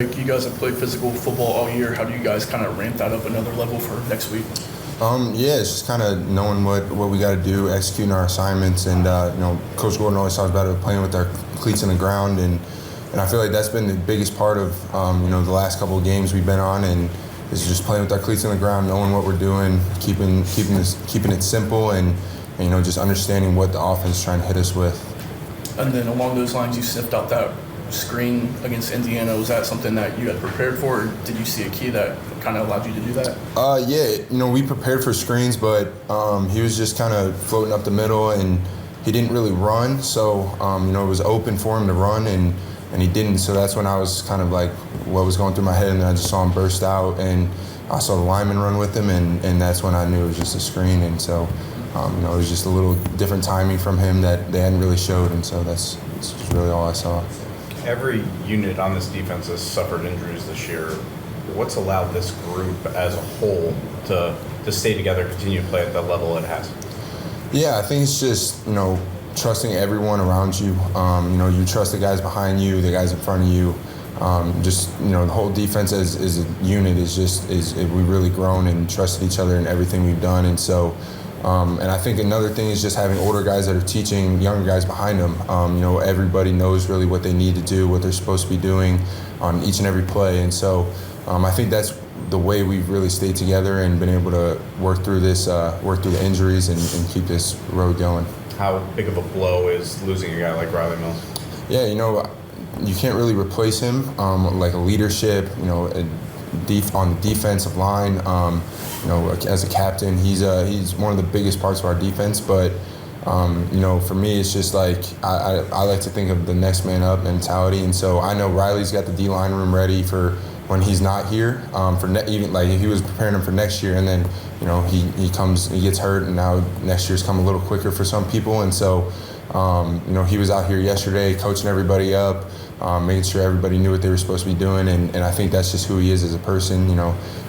You guys have played physical football all year. How do you guys kind of ramp that up another level for next week? Yeah, it's just kind of knowing what we got to do, executing our assignments, and Coach Gordon always talks about it, playing with our cleats in the ground, and I feel like that's been the biggest part of the last couple of games we've been on, and is just playing with our cleats in the ground, knowing what we're doing, keeping it simple, and just understanding what the offense is trying to hit us with. And then along those lines, you sniffed out that screen against Indiana. Was that something that you had prepared for, or did you see a key that kind of allowed you to do that? Yeah, we prepared for screens, but he was just kind of floating up the middle, and he didn't really run. So, it was open for him to run, and he didn't. So that's when I was kind of like, what was going through my head, and then I just saw him burst out, and I saw the lineman run with him, and that's when I knew it was just a screen. And so, it was just a little different timing from him that they hadn't really showed, and so that's just really all I saw. Every unit on this defense has suffered injuries this year. What's allowed this group as a whole to stay together, continue to play at the level it has? Yeah, I think it's just, trusting everyone around you. You trust the guys behind you, the guys in front of you. The whole defense as a unit we really grown and trusted each other in everything we've done. And so, and I think another thing is just having older guys that are teaching younger guys behind them. Everybody knows really what they need to do, what they're supposed to be doing on each and every play. And so I think that's the way we've really stayed together and been able to work through the injuries and keep this road going. How big of a blow is losing a guy like Riley Mills? Yeah, you can't really replace him, like a leadership, on the defensive line. As a captain, he's one of the biggest parts of our defense. But for me, it's just like I like to think of the next man up mentality, and so I know Riley's got the D-line room ready for when he's not here. Even like if he was preparing him for next year, and then he gets hurt, and now next year's come a little quicker for some people, and so he was out here yesterday coaching everybody up. Making sure everybody knew what they were supposed to be doing, and I think that's just who he is as a person.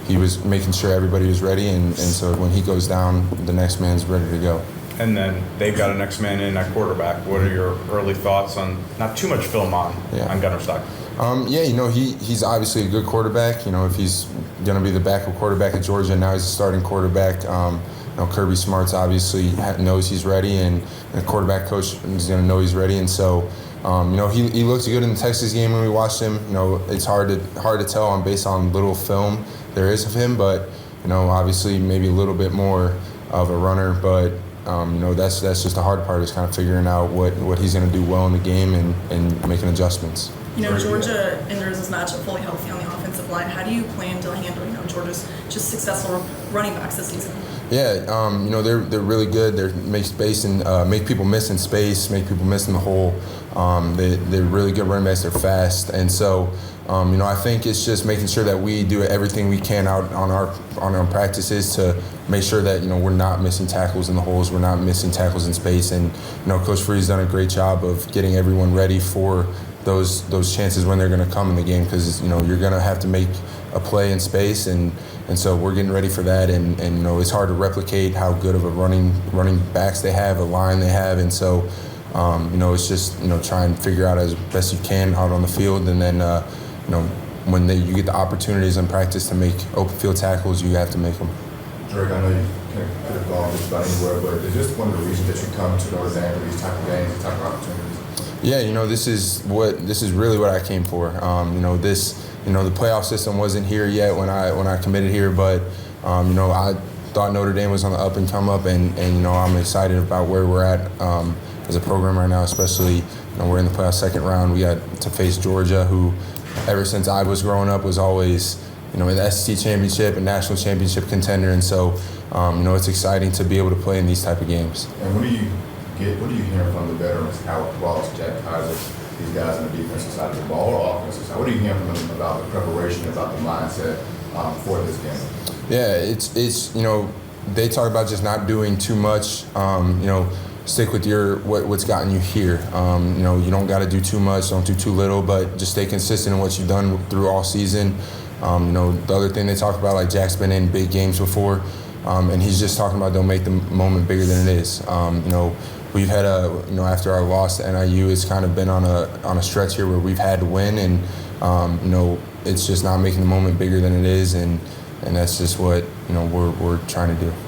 He was making sure everybody was ready, and so when he goes down, the next man's ready to go. And then they've got a next man in at quarterback. What are your early thoughts on, not too much film on Gunnar Stock? He's obviously a good quarterback. If he's going to be the backup quarterback at Georgia, now he's a starting quarterback. Kirby Smart's obviously knows he's ready, and the quarterback coach is going to know he's ready, and so. He looked good in the Texas game when we watched him. It's hard to tell based on little film there is of him, but obviously maybe a little bit more of a runner. But that's just the hard part, is kind of figuring out what he's going to do well in the game and making adjustments. Georgia enters this matchup fully healthy on the offensive line. How do you plan to handle Georgia's just successful running backs this season? Yeah, they're really good. They make space and make people miss in space, make people miss in the hole. They're really good running backs. They're fast, and so I think it's just making sure that we do everything we can out on our practices to make sure that we're not missing tackles in the holes, we're not missing tackles in space, and Coach Free's done a great job of getting everyone ready for those chances when they're going to come in the game, because you're going to have to make a play in space, and so we're getting ready for that, and it's hard to replicate how good of a running backs they have, a line they have, and so it's just try and figure out as best you can out on the field, and then when you get the opportunities in practice to make open field tackles, you have to make them. Drayk, I know you could have gone just about anywhere, but is this one of the reasons that you come to Notre Dame for these type of games, these type of opportunities? Yeah, this is really what I came for. The playoff system wasn't here yet when I committed here, but I thought Notre Dame was on the up and come up, and I'm excited about where we're at as a program right now, especially we're in the playoff second round. We got to face Georgia, who ever since I was growing up was always in the SEC championship and national championship contender, and so it's exciting to be able to play in these type of games. And what do you hear from the veterans, Howard Ross, Jack Kaiser, these guys on the defensive side of the ball or offensive side? What do you hear from them about the preparation, about the mindset for this game? Yeah, it's they talk about just not doing too much. Stick with what's gotten you here. You don't got to do too much, don't do too little, but just stay consistent in what you've done through all season. The other thing they talk about, like Jack's been in big games before, and he's just talking about don't make the moment bigger than it is. We've had after our loss to NIU, it's kind of been on a stretch here where we've had to win, and it's just not making the moment bigger than it is, and that's just what we're trying to do.